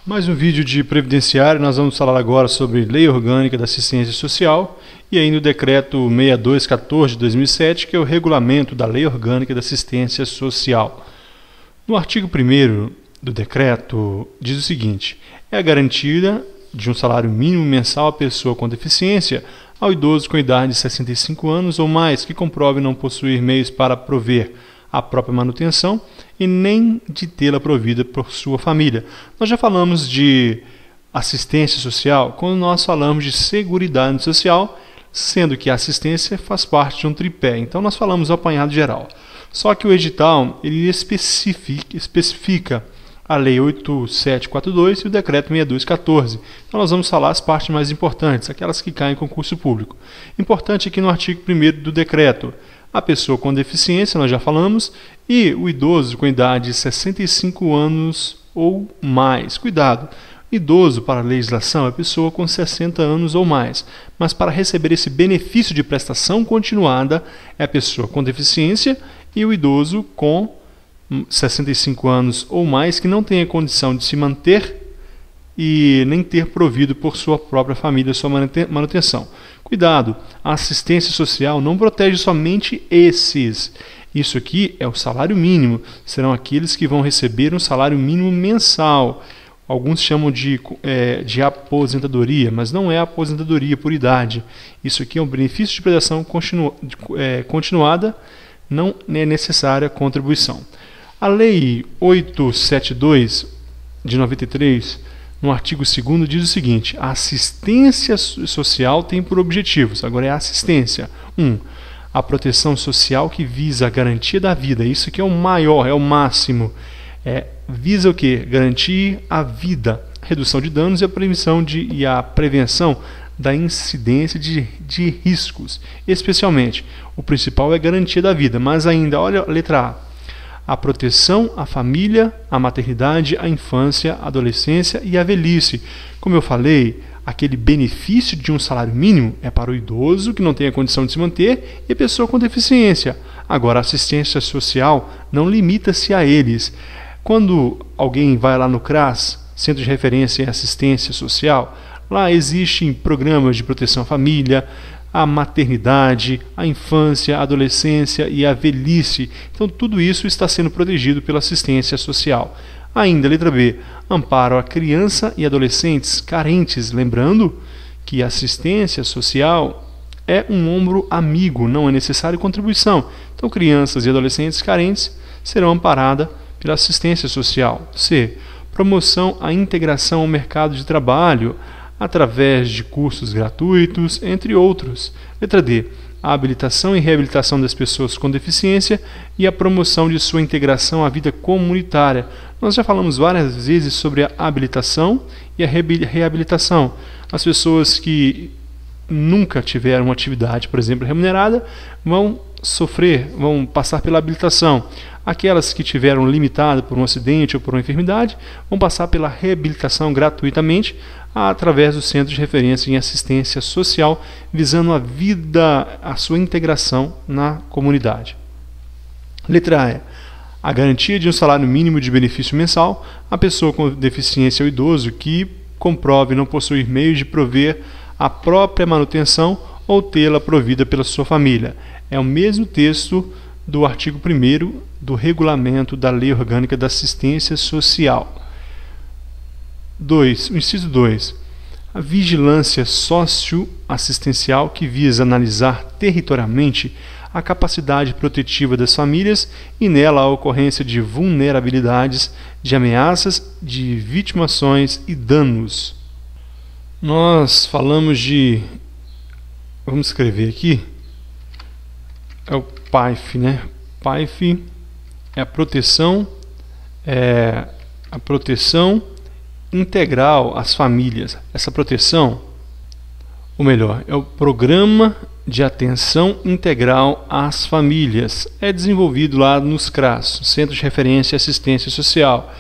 Mais um vídeo de previdenciário. Nós vamos falar agora sobre Lei Orgânica da Assistência Social e ainda o Decreto 6214 de 2007, que é o regulamento da Lei Orgânica da Assistência Social. No artigo 1º do decreto diz o seguinte: é a garantia de um salário mínimo mensal à pessoa com deficiência ao idoso com idade de 65 anos ou mais que comprove não possuir meios para prover a própria manutenção e nem de tê-la provida por sua família. Nós já falamos de assistência social quando nós falamos de seguridade social, sendo que a assistência faz parte de um tripé. Então nós falamos o apanhado geral. Só que o edital ele especifica a Lei 8742 e o Decreto 6214. Então nós vamos falar as partes mais importantes, aquelas que caem em concurso público. Importante aqui no artigo 1º do decreto: a pessoa com deficiência, nós já falamos, e o idoso com idade de 65 anos ou mais. Cuidado, idoso para a legislação é a pessoa com 60 anos ou mais, mas para receber esse benefício de prestação continuada é a pessoa com deficiência e o idoso com 65 anos ou mais que não tenha condição de se manter e nem ter provido por sua própria família sua manutenção. Cuidado, a assistência social não protege somente esses. Isso aqui é o salário mínimo, serão aqueles que vão receber um salário mínimo mensal. Alguns chamam de aposentadoria, mas não é aposentadoria por idade. Isso aqui é um benefício de prestação continuada, não é necessária contribuição. A Lei 872 de 93, no artigo 2º, diz o seguinte: a assistência social tem por objetivos, agora é a assistência, 1. A proteção social que visa a garantia da vida. Isso aqui é o maior, é o máximo. Visa o quê? Garantir a vida, redução de danos e a prevenção da incidência de riscos. Especialmente, o principal é a garantia da vida, mas ainda, olha a letra A proteção à família, à maternidade, à infância, à adolescência e à velhice. Como eu falei, aquele benefício de um salário mínimo é para o idoso que não tem a condição de se manter e a pessoa com deficiência. Agora, a assistência social não limita-se a eles. Quando alguém vai lá no CRAS, Centro de Referência em Assistência Social, lá existem programas de proteção à família, a maternidade, a infância, a adolescência e a velhice. Então tudo isso está sendo protegido pela assistência social. Ainda, letra B, amparo a criança e adolescentes carentes. Lembrando que a assistência social é um ombro amigo, não é necessário contribuição. Então crianças e adolescentes carentes serão amparadas pela assistência social. C, promoção à integração ao mercado de trabalho, através de cursos gratuitos, entre outros. Letra D, a habilitação e reabilitação das pessoas com deficiência e a promoção de sua integração à vida comunitária. Nós já falamos várias vezes sobre a habilitação e a reabilitação. As pessoas que nunca tiveram uma atividade, por exemplo, remunerada, vão passar pela habilitação. Aquelas que tiveram limitado por um acidente ou por uma enfermidade vão passar pela reabilitação gratuitamente através do Centro de Referência em Assistência Social, visando a sua integração na comunidade. Letra E, a garantia de um salário mínimo de benefício mensal à pessoa com deficiência ou idoso que comprove não possuir meios de prover a própria manutenção ou tê-la provida pela sua família. É o mesmo texto do artigo 1º do regulamento da Lei Orgânica da Assistência Social. 2. O inciso 2. A vigilância socioassistencial que visa analisar territorialmente a capacidade protetiva das famílias e nela a ocorrência de vulnerabilidades, de ameaças, de vitimações e danos. Nós falamos vamos escrever aqui, é o PAIF, né? PAIF é a proteção integral às famílias. Essa proteção, ou melhor, é o Programa de Atenção Integral às Famílias. É desenvolvido lá nos CRAS, Centro de Referência e Assistência Social.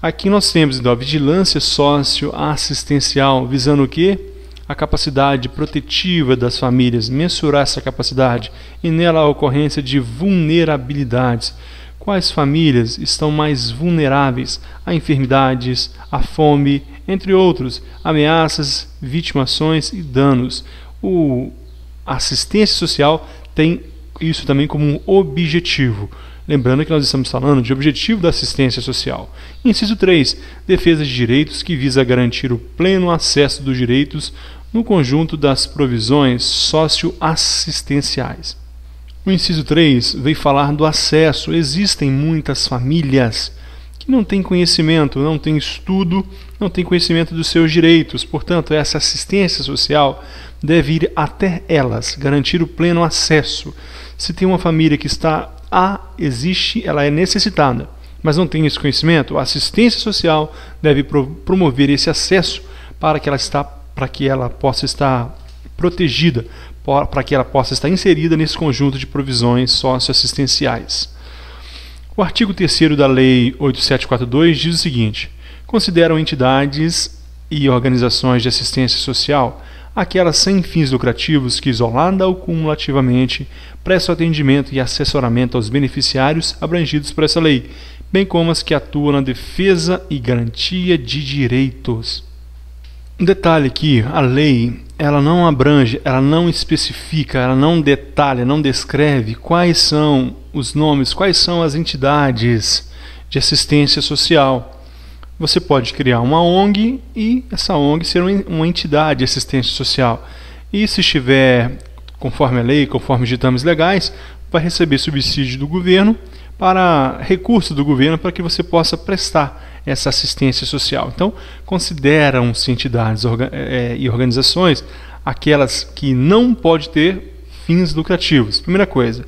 Aqui nós temos então a vigilância socioassistencial, visando o quê? A capacidade protetiva das famílias, mensurar essa capacidade e nela a ocorrência de vulnerabilidades. quais famílias estão mais vulneráveis a enfermidades, a fome, entre outros, ameaças, vitimações e danos. A assistência social tem isso também como um objetivo. Lembrando que nós estamos falando de objetivo da assistência social. Inciso 3. Defesa de direitos, que visa garantir o pleno acesso dos direitos no conjunto das provisões socioassistenciais. O inciso 3 veio falar do acesso. Existem muitas famílias que não têm conhecimento, não têm estudo, não têm conhecimento dos seus direitos. Portanto, essa assistência social deve ir até elas, garantir o pleno acesso. Se tem uma família que ela é necessitada, mas não tem esse conhecimento, a assistência social deve promover esse acesso para que ela possa estar protegida, para que ela possa estar inserida nesse conjunto de provisões socioassistenciais. O artigo 3º da Lei 8742 diz o seguinte: consideram entidades e organizações de assistência social aquelas sem fins lucrativos que, isolada ou cumulativamente, prestam atendimento e assessoramento aos beneficiários abrangidos por essa lei, bem como as que atuam na defesa e garantia de direitos. Um detalhe aqui, a lei ela não abrange, ela não especifica, ela não detalha, não descreve quais são os nomes, quais são as entidades de assistência social. Você pode criar uma ONG e essa ONG ser uma entidade de assistência social. E se estiver conforme a lei, conforme os ditames legais, vai receber subsídio do governo, recursos do governo para que você possa prestar essa assistência social. Então, consideram-se entidades e organizações aquelas que não podem ter fins lucrativos. Primeira coisa,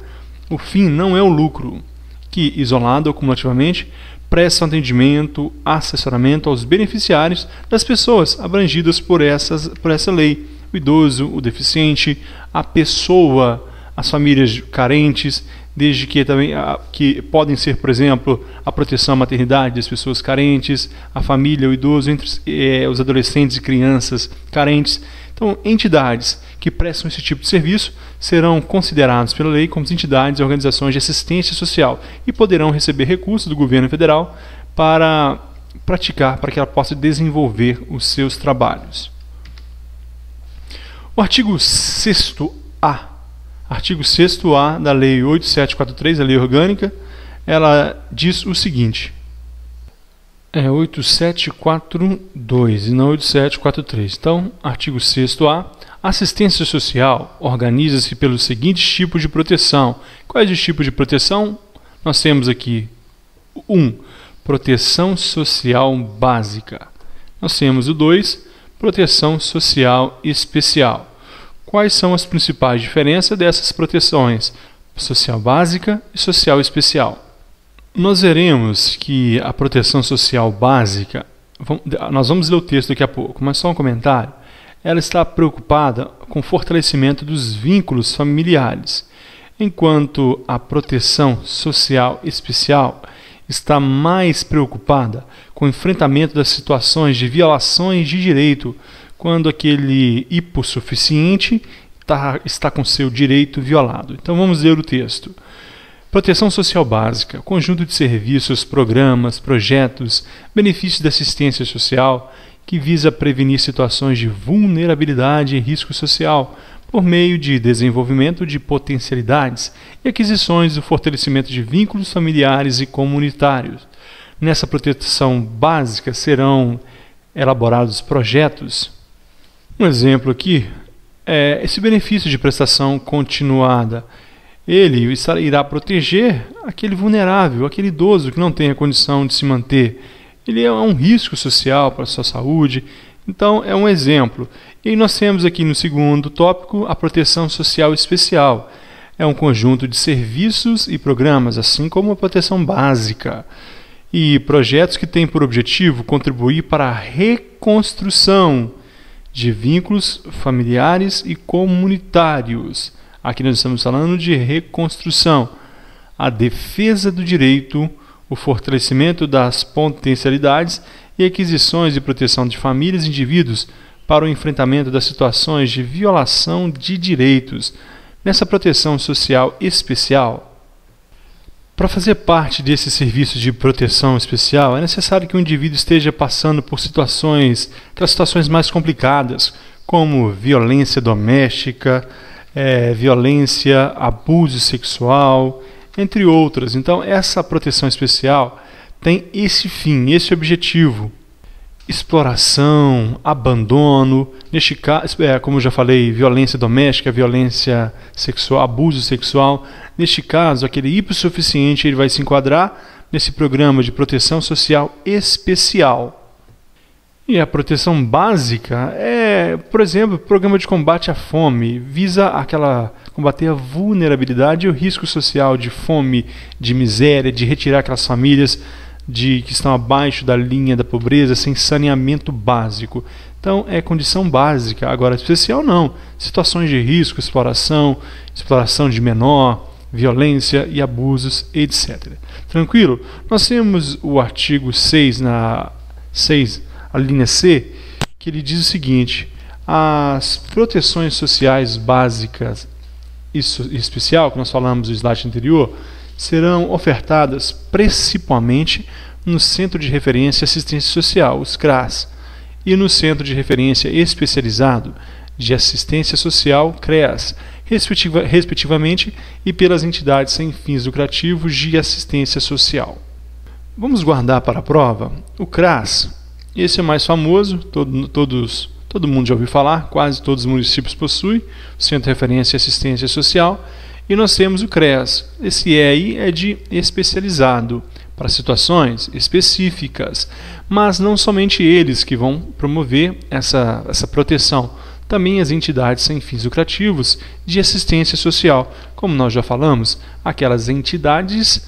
o fim não é o lucro, que, isolado ou cumulativamente, prestam atendimento, assessoramento aos beneficiários das pessoas abrangidas por essa lei. O idoso, o deficiente, a pessoa, as famílias carentes, desde que também que podem ser, por exemplo, a proteção à maternidade das pessoas carentes, a família, o idoso, entre os adolescentes e crianças carentes. Então, entidades que prestam esse tipo de serviço serão consideradas pela lei como entidades e organizações de assistência social e poderão receber recursos do governo federal para que ela possa desenvolver os seus trabalhos. O artigo 6º-A. Artigo 6º-A da Lei 8743, a Lei Orgânica, ela diz o seguinte. É 8742 e não 8743. Então, artigo 6º-A. Assistência social organiza-se pelos seguintes tipos de proteção. Quais os tipos de proteção? Nós temos aqui 1. Proteção social básica. Nós temos o 2. Proteção social especial. Quais são as principais diferenças dessas proteções? Social básica e social especial. Nós veremos que a proteção social básica, nós vamos ler o texto daqui a pouco, mas só um comentário, ela está preocupada com o fortalecimento dos vínculos familiares, enquanto a proteção social especial está mais preocupada com o enfrentamento das situações de violações de direito, quando aquele hipossuficiente está com seu direito violado. Então vamos ler o texto. Proteção social básica, conjunto de serviços, programas, projetos, benefícios de assistência social que visa prevenir situações de vulnerabilidade e risco social por meio de desenvolvimento de potencialidades e aquisições do fortalecimento de vínculos familiares e comunitários. Nessa proteção básica serão elaborados projetos. Um exemplo aqui é esse benefício de prestação continuada. Ele irá proteger aquele vulnerável, aquele idoso que não tem a condição de se manter. Ele é um risco social para a sua saúde, então é um exemplo. E nós temos aqui no segundo tópico a proteção social especial. É um conjunto de serviços e programas, assim como a proteção básica. E projetos que têm por objetivo contribuir para a reconstrução de vínculos familiares e comunitários. Aqui nós estamos falando de reconstrução, a defesa do direito, o fortalecimento das potencialidades e aquisições e proteção de famílias e indivíduos para o enfrentamento das situações de violação de direitos. Nessa proteção social especial, Para fazer parte desse serviço de proteção especial, é necessário que o indivíduo esteja passando por aquelas situações mais complicadas, como violência doméstica, violência, abuso sexual, entre outras. Então, essa proteção especial tem esse fim, esse objetivo: exploração, abandono, neste caso, como eu já falei, violência doméstica, violência sexual, abuso sexual. Neste caso, aquele hipossuficiente ele vai se enquadrar nesse programa de proteção social especial. E a proteção básica é, por exemplo, o programa de combate à fome, visa combater a vulnerabilidade e o risco social de fome, de miséria, de retirar aquelas famílias que estão abaixo da linha da pobreza, sem saneamento básico. Então, é condição básica. Agora, especial não. Situações de risco, exploração de menor, violência e abusos, etc. Tranquilo? Nós temos o artigo 6, a linha C, que ele diz o seguinte: as proteções sociais básicas e especial, que nós falamos no slide anterior, serão ofertadas principalmente no Centro de Referência e Assistência Social, os CRAS, e no Centro de Referência Especializado de Assistência Social, CREAS, respectivamente, e pelas entidades sem fins lucrativos de assistência social. Vamos guardar para a prova o CRAS. Esse é mais famoso, todo mundo já ouviu falar, quase todos os municípios possuem o Centro de Referência e Assistência Social. E nós temos o CREAS. Esse E aí é de especializado, para situações específicas. Mas não somente eles que vão promover essa proteção. Também as entidades sem fins lucrativos de assistência social. Como nós já falamos, aquelas entidades,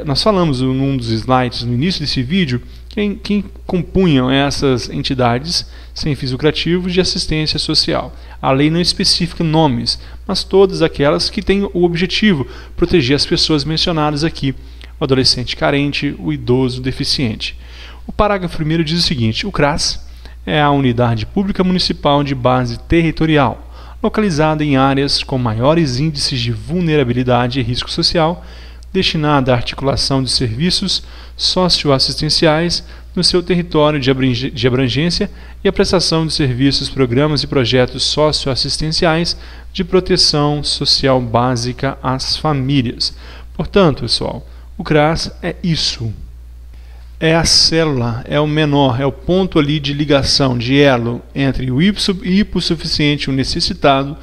nós falamos num dos slides no início desse vídeo, quem compunham essas entidades sem fins lucrativos de assistência social. A lei não especifica nomes, mas todas aquelas que têm o objetivo proteger as pessoas mencionadas aqui: o adolescente carente, o idoso deficiente. O parágrafo 1º diz o seguinte: o CRAS é a unidade pública municipal de base territorial, localizada em áreas com maiores índices de vulnerabilidade e risco social, destinada à articulação de serviços socioassistenciais no seu território de abrangência e à prestação de serviços, programas e projetos socioassistenciais de proteção social básica às famílias. Portanto, pessoal, o CRAS é isso. É a célula, é o menor, é o ponto ali de ligação, de elo entre o hipossuficiente, o necessitado,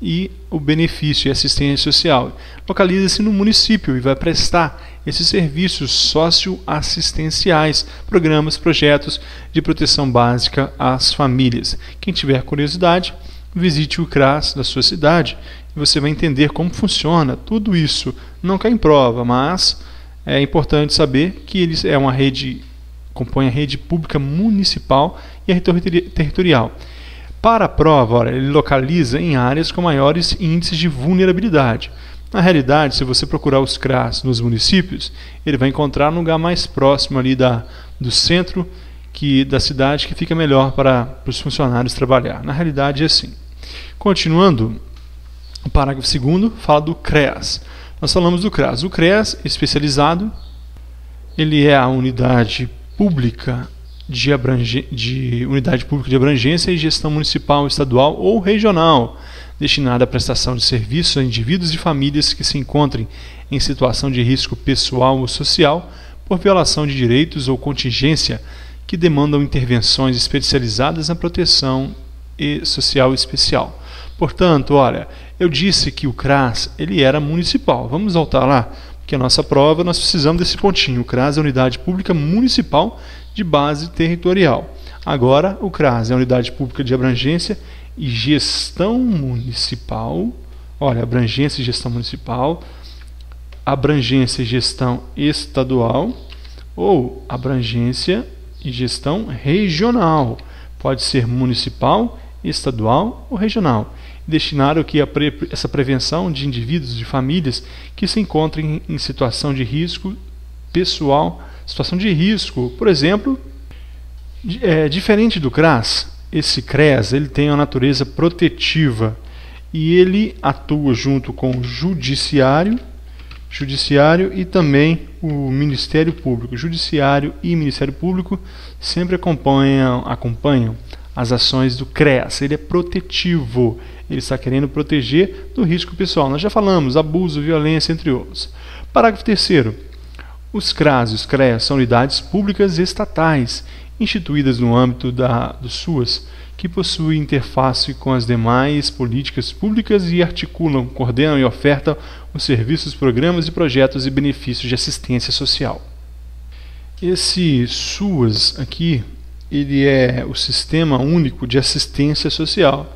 e o benefício e assistência social. Localiza-se no município e vai prestar esses serviços socioassistenciais, programas, projetos de proteção básica às famílias. Quem tiver curiosidade, visite o CRAS da sua cidade e você vai entender como funciona tudo isso. Não cai em prova, mas é importante saber que eles compõe a rede pública municipal e a territorial. Para a prova, olha, ele localiza em áreas com maiores índices de vulnerabilidade. Na realidade, se você procurar os CRAS nos municípios, ele vai encontrar no lugar mais próximo ali do centro da cidade, que fica melhor para os funcionários trabalhar. Na realidade é assim. Continuando, o parágrafo 2º fala do CREAS. Nós falamos do CRAS. O CREAS especializado, ele é a unidade pública de abrangência e gestão municipal, estadual ou regional, destinada à prestação de serviços a indivíduos e famílias que se encontrem em situação de risco pessoal ou social por violação de direitos ou contingência que demandam intervenções especializadas na proteção social especial. Portanto, olha, eu disse que o CRAS ele era municipal. Vamos voltar lá, porque a nossa prova nós precisamos desse pontinho. O CRAS é a unidade pública municipal de base territorial. Agora, o CRAS é a unidade pública de abrangência e gestão municipal. Olha, abrangência e gestão municipal, abrangência e gestão estadual ou abrangência e gestão regional. Pode ser municipal, estadual ou regional. Destinado aqui a essa prevenção de indivíduos e famílias que se encontrem em situação de risco pessoal, situação de risco, por exemplo, diferente do CRAS, esse CREAS ele tem uma natureza protetiva e ele atua junto com o judiciário Judiciário e também o Ministério Público. Judiciário e Ministério Público sempre acompanham as ações do CREAS. Ele é protetivo, ele está querendo proteger do risco pessoal. Nós já falamos, abuso, violência, entre outros. Parágrafo 3º. Os CRAS e os CREAS são unidades públicas estatais, instituídas no âmbito do SUAS, que possuem interface com as demais políticas públicas e articulam, coordenam e ofertam os serviços, programas e projetos e benefícios de assistência social. Esse SUAS aqui, ele é o Sistema Único de Assistência Social.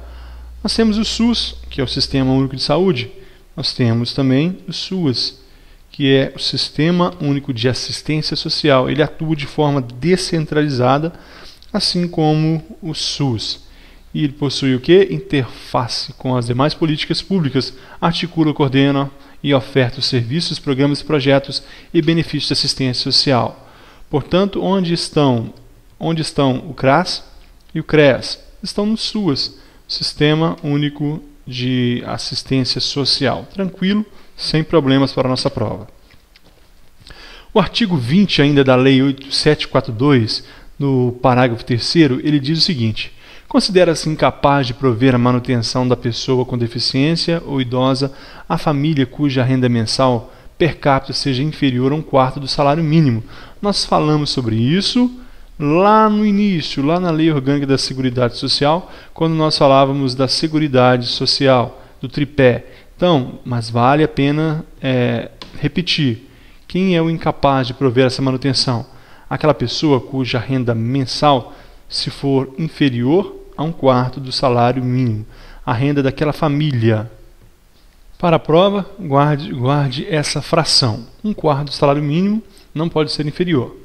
Nós temos o SUS, que é o Sistema Único de Saúde. Nós temos também o SUAS, que é o Sistema Único de Assistência Social. Ele atua de forma descentralizada, assim como o SUS. E ele possui o quê? Interface com as demais políticas públicas, articula, coordena e oferta os serviços, programas, projetos e benefícios de assistência social. Portanto, onde estão o CRAS e o CREAS? Estão no SUAS, Sistema Único de Assistência Social. Tranquilo, sem problemas para a nossa prova. O artigo 20 ainda da Lei 8742, no parágrafo 3º, ele diz o seguinte: considera-se incapaz de prover a manutenção da pessoa com deficiência ou idosa a família cuja renda mensal per capita seja inferior a 1/4 do salário mínimo. Nós falamos sobre isso lá no início, lá na Lei Orgânica da Seguridade Social, quando nós falávamos da Seguridade Social, do tripé. Então, mas vale a pena repetir. Quem é o incapaz de prover essa manutenção? Aquela pessoa cuja renda mensal, se for inferior a 1/4 do salário mínimo, a renda daquela família. Para a prova, guarde essa fração. 1/4 do salário mínimo não pode ser inferior.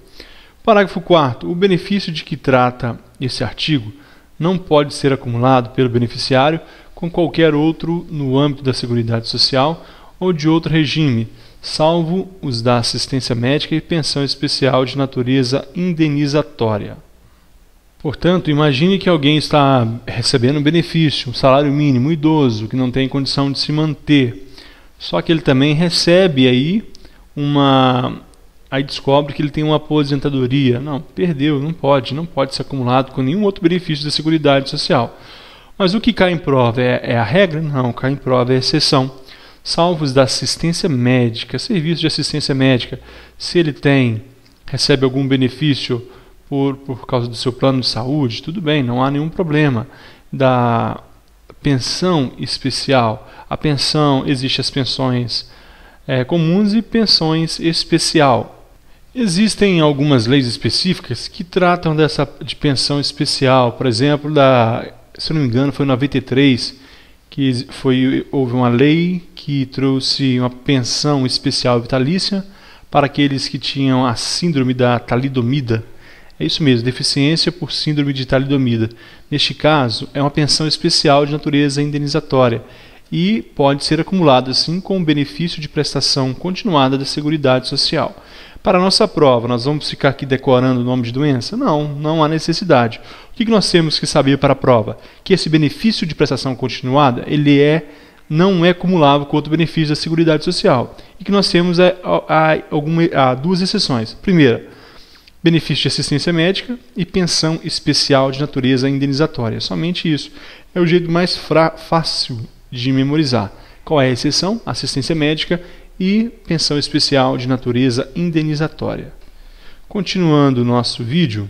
Parágrafo 4º. O benefício de que trata esse artigo não pode ser acumulado pelo beneficiário com qualquer outro no âmbito da Seguridade Social ou de outro regime, salvo os da assistência médica e pensão especial de natureza indenizatória. Portanto, imagine que alguém está recebendo um benefício, um salário mínimo, um idoso que não tem condição de se manter. Só que ele também recebe aí aí descobre que ele tem uma aposentadoria. Não, perdeu, não pode ser acumulado com nenhum outro benefício da Seguridade Social. Mas o que cai em prova é a regra? Não, cai em prova é a exceção. Salvo os da assistência médica, serviço de assistência médica, se ele recebe algum benefício por causa do seu plano de saúde, tudo bem, não há nenhum problema. Da pensão especial, existem as pensões comuns e pensões especial. Existem algumas leis específicas que tratam de pensão especial, por exemplo, se não me engano foi em 93, que houve uma lei que trouxe uma pensão especial vitalícia para aqueles que tinham a síndrome da talidomida. É isso mesmo, deficiência por síndrome de talidomida. Neste caso, é uma pensão especial de natureza indenizatória e pode ser acumulada assim com o benefício de prestação continuada da Seguridade Social. Para a nossa prova, nós vamos ficar aqui decorando o nome de doença? Não há necessidade. O que nós temos que saber para a prova? Que esse benefício de prestação continuada, não é acumulável com outro benefício da Seguridade Social. E que nós temos duas exceções. Primeira, benefício de assistência médica e pensão especial de natureza indenizatória. Somente isso. É o jeito mais fácil de memorizar. Qual é a exceção? Assistência médica e pensão especial de natureza indenizatória. Continuando o nosso vídeo,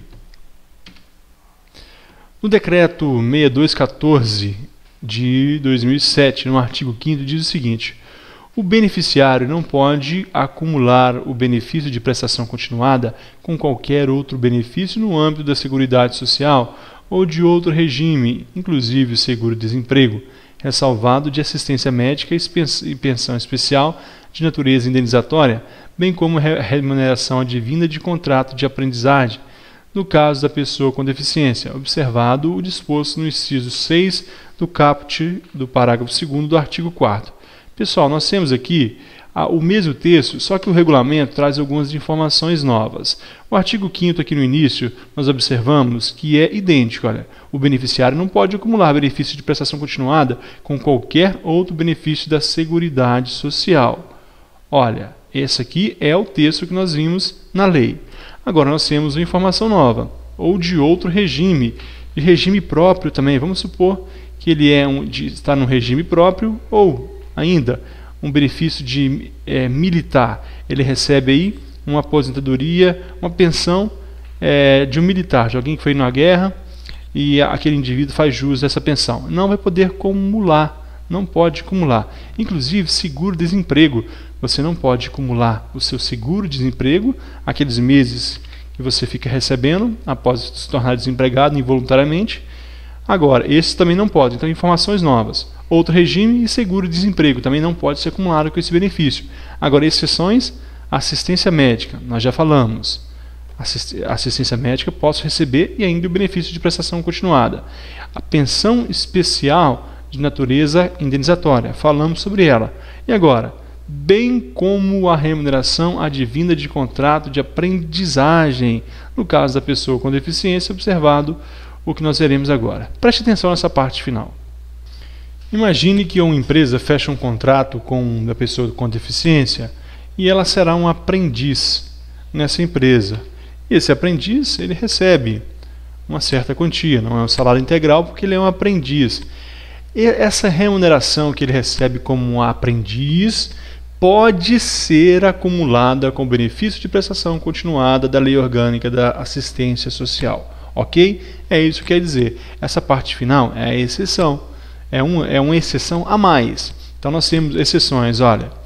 no decreto 6214 de 2007, no artigo 5º, diz o seguinte: o beneficiário não pode acumular o benefício de prestação continuada com qualquer outro benefício no âmbito da Seguridade Social ou de outro regime, inclusive o seguro-desemprego, ressalvado de assistência médica e pensão especial de natureza indenizatória, bem como remuneração advinda de contrato de aprendizagem, no caso da pessoa com deficiência, observado o disposto no inciso 6 do caput do parágrafo 2º do artigo 4º. Pessoal, nós temos aqui o mesmo texto, só que o regulamento traz algumas informações novas. O artigo 5º aqui no início, nós observamos que é idêntico. Olha, o beneficiário não pode acumular benefício de prestação continuada com qualquer outro benefício da Seguridade Social. Olha, esse aqui é o texto que nós vimos na lei. Agora nós temos uma informação nova, ou de outro regime, de regime próprio também. Vamos supor que ele está no regime próprio, ou ainda um benefício de militar. Ele recebe aí uma aposentadoria, uma pensão de um militar, de alguém que foi na guerra, e aquele indivíduo faz jus a essa pensão. Não vai poder acumular, não pode acumular. Inclusive, seguro-desemprego. Você não pode acumular o seu seguro-desemprego, aqueles meses que você fica recebendo após se tornar desempregado involuntariamente. Agora, esse também não pode. Então, informações novas. Outro regime e seguro-desemprego também não pode ser acumulado com esse benefício. Agora, exceções, assistência médica, nós já falamos. Assistência médica posso receber e ainda o benefício de prestação continuada. A pensão especial de natureza indenizatória, falamos sobre ela. E agora, bem como a remuneração advinda de contrato de aprendizagem, no caso da pessoa com deficiência, observado o que nós veremos agora. Preste atenção nessa parte final. Imagine que uma empresa fecha um contrato com a pessoa com deficiência e ela será um aprendiz nessa empresa. Esse aprendiz, ele recebe uma certa quantia, não é um salário integral porque ele é um aprendiz. E essa remuneração que ele recebe como um aprendiz pode ser acumulada com benefício de prestação continuada da Lei Orgânica da Assistência Social. Ok? É isso que quer dizer. Essa parte final é a exceção. É uma exceção a mais. Então nós temos exceções, olha.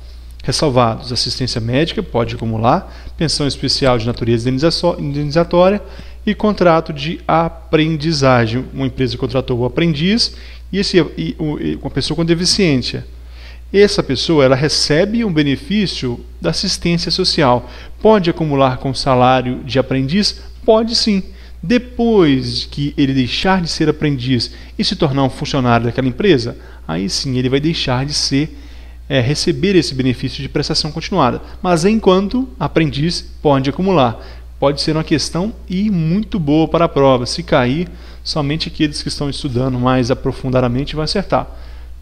Ressalvados, assistência médica pode acumular, pensão especial de natureza indenizatória e contrato de aprendizagem. Uma empresa contratou o aprendiz e uma pessoa com deficiência. Essa pessoa ela recebe um benefício da assistência social. Pode acumular com salário de aprendiz? Pode sim. Depois que ele deixar de ser aprendiz e se tornar um funcionário daquela empresa, aí sim ele vai deixar de receber esse benefício de prestação continuada. Mas enquanto aprendiz pode acumular. Pode ser uma questão e muito boa para a prova. Se cair, somente aqueles que estão estudando mais aprofundadamente vão acertar.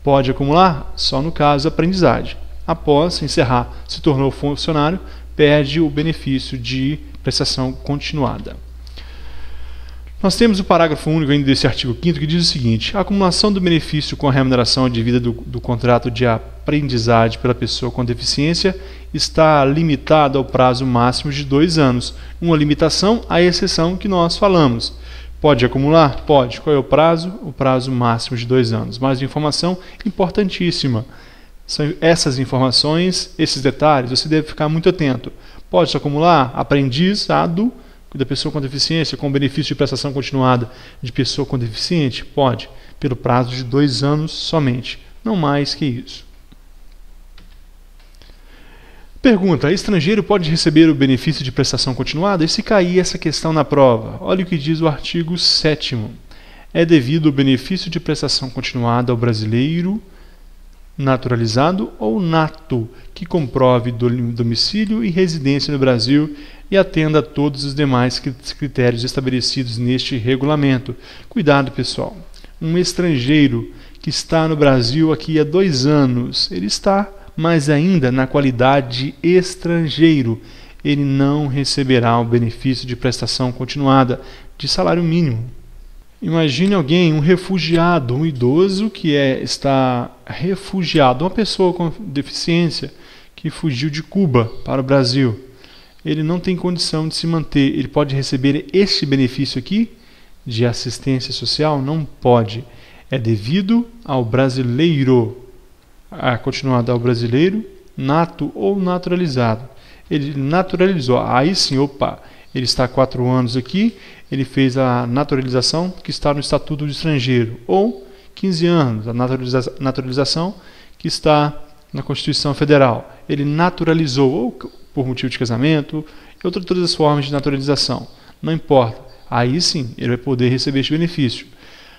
Pode acumular só no caso da aprendizagem. Após encerrar, se tornou funcionário, perde o benefício de prestação continuada. Nós temos o parágrafo único ainda desse artigo 5º que diz o seguinte: a acumulação do benefício com a remuneração devida do contrato de aprendizagem pela pessoa com deficiência está limitada ao prazo máximo de 2 anos. Uma limitação à exceção que nós falamos. Pode acumular? Pode. Qual é o prazo? O prazo máximo de 2 anos. Mais informação importantíssima. São essas informações, esses detalhes, você deve ficar muito atento. Pode-se acumular? Aprendizado da pessoa com deficiência com benefício de prestação continuada de pessoa com deficiente? Pode, pelo prazo de 2 anos somente, não mais que isso. Pergunta: estrangeiro pode receber o benefício de prestação continuada? E se cair essa questão na prova? Olha o que diz o artigo 7º. É devido o benefício de prestação continuada ao brasileiro naturalizado ou nato, que comprove domicílio e residência no Brasil e atenda a todos os demais critérios estabelecidos neste regulamento. Cuidado, pessoal. Um estrangeiro que está no Brasil aqui há 2 anos, ele está, mas ainda na qualidade de estrangeiro, ele não receberá o benefício de prestação continuada de salário mínimo. Imagine alguém, um refugiado, um idoso que está refugiado, uma pessoa com deficiência que fugiu de Cuba para o Brasil. Ele não tem condição de se manter. Ele pode receber este benefício aqui de assistência social? Não pode. É devido ao brasileiro. Continuado ao brasileiro, nato ou naturalizado. Ele naturalizou. Aí sim, ele está há 4 anos aqui, ele fez a naturalização que está no Estatuto do Estrangeiro. Ou 15 anos, a naturalização que está na Constituição Federal. Ele naturalizou, ou por motivo de casamento, e todas as formas de naturalização. Não importa. Aí sim, ele vai poder receber este benefício,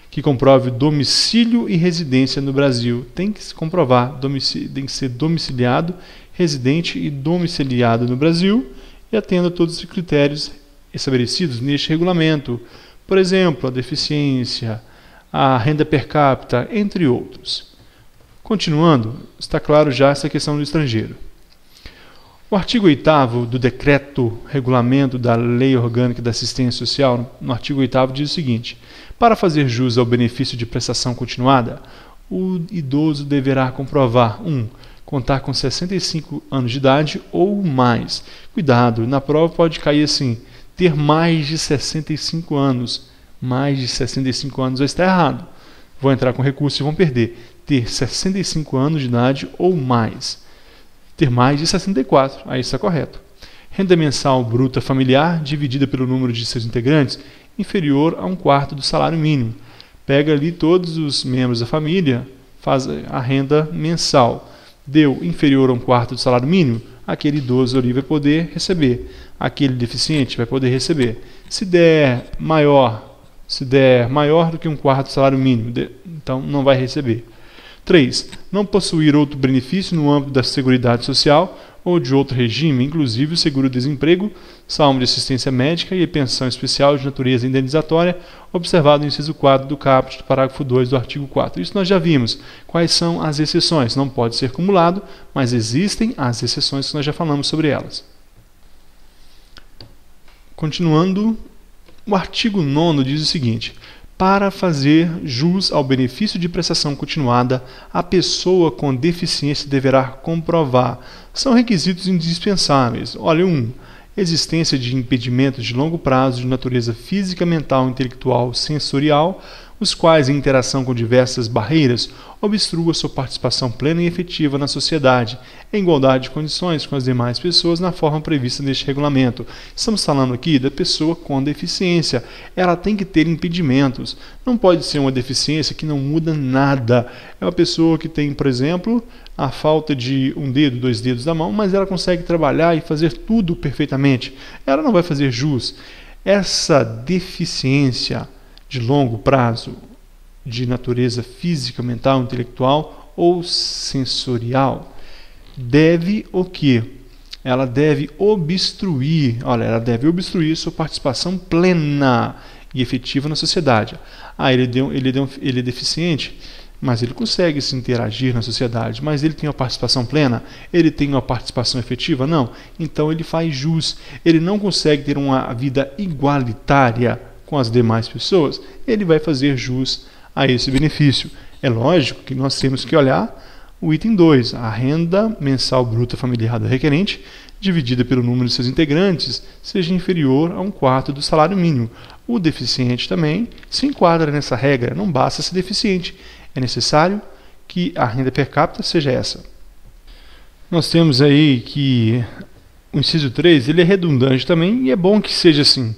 que comprove domicílio e residência no Brasil. Tem que se comprovar, tem que ser domiciliado, residente e domiciliado no Brasil, e atenda a todos os critérios estabelecidos neste regulamento. Por exemplo, a deficiência, a renda per capita, entre outros. Continuando, está claro já essa questão do estrangeiro. O artigo 8º do Decreto Regulamento da Lei Orgânica da Assistência Social, no artigo 8º, diz o seguinte: para fazer jus ao benefício de prestação continuada, o idoso deverá comprovar 1. Contar com 65 anos de idade ou mais. Cuidado, na prova pode cair assim, ter mais de 65 anos. Mais de 65 anos vai estar errado. Vão entrar com recurso e vão perder. Ter 65 anos de idade ou mais. Ter mais de 64, aí está correto. Renda mensal bruta familiar dividida pelo número de seus integrantes inferior a 1/4 do salário mínimo. Pega ali todos os membros da família, faz a renda mensal. Deu inferior a 1/4 do salário mínimo, aquele idoso ali vai poder receber. Aquele deficiente vai poder receber. Se der maior do que 1/4 do salário mínimo, então não vai receber. 3. Não possuir outro benefício no âmbito da Seguridade Social ou de outro regime, inclusive o seguro-desemprego, salvo de assistência médica e pensão especial de natureza indenizatória, observado no inciso 4 do caput do parágrafo 2 do artigo 4. Isso nós já vimos. Quais são as exceções? Não pode ser cumulado, mas existem as exceções que nós já falamos sobre elas. Continuando, o artigo 9º diz o seguinte: para fazer jus ao benefício de prestação continuada, a pessoa com deficiência deverá comprovar. São requisitos indispensáveis. Olha, 1. Existência de impedimentos de longo prazo de natureza física, mental, intelectual, sensorial, os quais, em interação com diversas barreiras, obstruam sua participação plena e efetiva na sociedade, em igualdade de condições com as demais pessoas na forma prevista neste regulamento. Estamos falando aqui da pessoa com deficiência. Ela tem que ter impedimentos. Não pode ser uma deficiência que não muda nada. É uma pessoa que tem, por exemplo, a falta de 1 dedo, 2 dedos da mão, mas ela consegue trabalhar e fazer tudo perfeitamente. Ela não vai fazer jus. Essa deficiência de longo prazo, de natureza física, mental, intelectual ou sensorial, deve o quê? Ela deve obstruir, sua participação plena e efetiva na sociedade. Ele é deficiente, mas ele consegue se interagir na sociedade, mas ele tem uma participação plena? Ele tem uma participação efetiva? Não. Então ele faz jus. Ele não consegue ter uma vida igualitária com as demais pessoas, ele vai fazer jus a esse benefício. É lógico que nós temos que olhar o item 2, a renda mensal bruta familiar do requerente, dividida pelo número de seus integrantes, seja inferior a 1/4 do salário mínimo. O deficiente também se enquadra nessa regra, não basta ser deficiente, é necessário que a renda per capita seja essa. Nós temos aí que o inciso 3 ele é redundante também, e é bom que seja assim.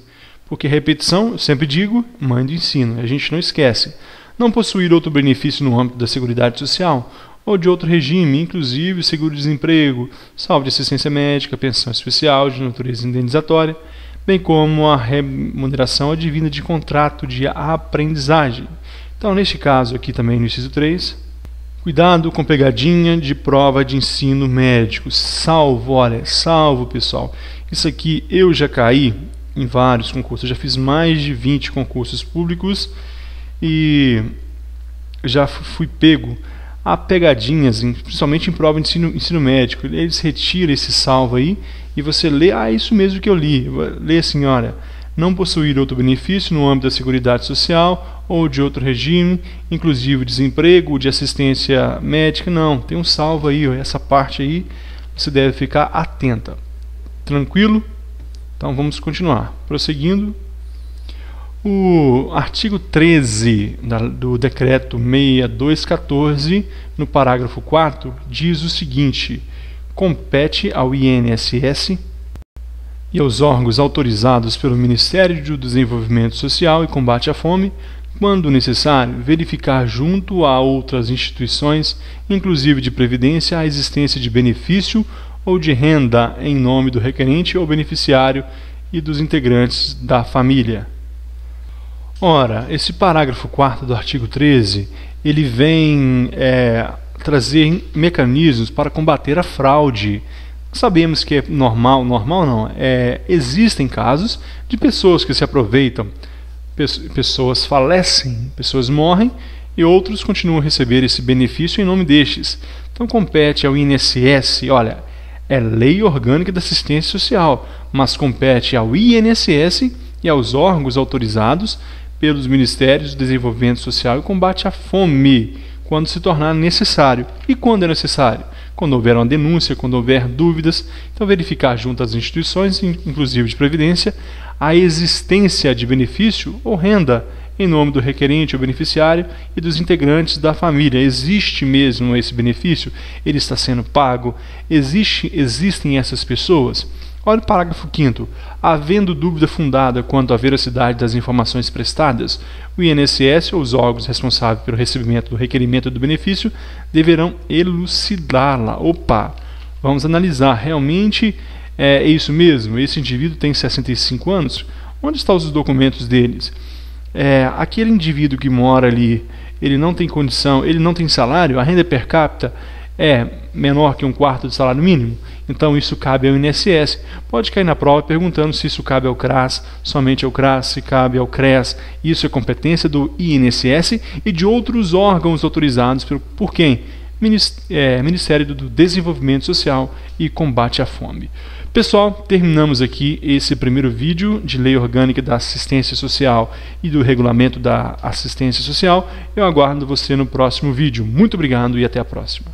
Porque repetição, eu sempre digo, mãe do ensino, a gente não esquece. Não possuir outro benefício no âmbito da Seguridade Social ou de outro regime, inclusive seguro-desemprego, salvo de assistência médica, pensão especial de natureza indenizatória, bem como a remuneração advinda de contrato de aprendizagem. Então, neste caso aqui também no inciso 3, cuidado com pegadinha de prova de ensino médico. Salvo pessoal. Isso aqui eu já caí em vários concursos, eu já fiz mais de 20 concursos públicos e já fui pego a pegadinhas, principalmente em prova de ensino médico. Eles retiram esse salvo aí e você lê, isso mesmo que eu li. Lê assim, olha, não possuir outro benefício no âmbito da Seguridade Social ou de outro regime, inclusive desemprego, de assistência médica. Não, tem um salvo aí, essa parte aí você deve ficar atenta. Tranquilo? Então vamos continuar. Prosseguindo, o artigo 13 do Decreto 6214, no parágrafo 4, diz o seguinte: compete ao INSS e aos órgãos autorizados pelo Ministério do Desenvolvimento Social e Combate à Fome, quando necessário, verificar junto a outras instituições, inclusive de previdência, a existência de benefício ou de renda em nome do requerente ou beneficiário e dos integrantes da família. Ora, esse parágrafo 4º do artigo 13, ele vem trazer mecanismos para combater a fraude. Sabemos que é normal não, existem casos de pessoas que se aproveitam, pessoas falecem, pessoas morrem e outros continuam a receber esse benefício em nome destes. Então compete ao INSS, olha, É Lei Orgânica da Assistência Social, mas compete ao INSS e aos órgãos autorizados pelos Ministérios do Desenvolvimento Social e Combate à Fome, quando se tornar necessário. E quando é necessário? Quando houver uma denúncia, quando houver dúvidas, então verificar junto às instituições, inclusive de previdência, a existência de benefício ou renda em nome do requerente ou beneficiário e dos integrantes da família. Existe mesmo esse benefício? Ele está sendo pago? Existem essas pessoas? Olha o parágrafo 5º. Havendo dúvida fundada quanto à veracidade das informações prestadas, o INSS ou os órgãos responsáveis pelo recebimento do requerimento do benefício deverão elucidá-la. Opa, vamos analisar. Realmente é isso mesmo? Esse indivíduo tem 65 anos? Onde estão os documentos deles? Aquele indivíduo que mora ali, ele não tem condição, ele não tem salário, a renda per capita é menor que 1/4 do salário mínimo, então isso cabe ao INSS. Pode cair na prova perguntando se isso cabe ao CRAS, somente ao CRAS, se cabe ao CRES. Isso é competência do INSS e de outros órgãos autorizados por quem? Ministério do Desenvolvimento Social e Combate à Fome. Pessoal, terminamos aqui esse primeiro vídeo de Lei Orgânica da Assistência Social e do Regulamento da Assistência Social. Eu aguardo você no próximo vídeo. Muito obrigado e até a próxima.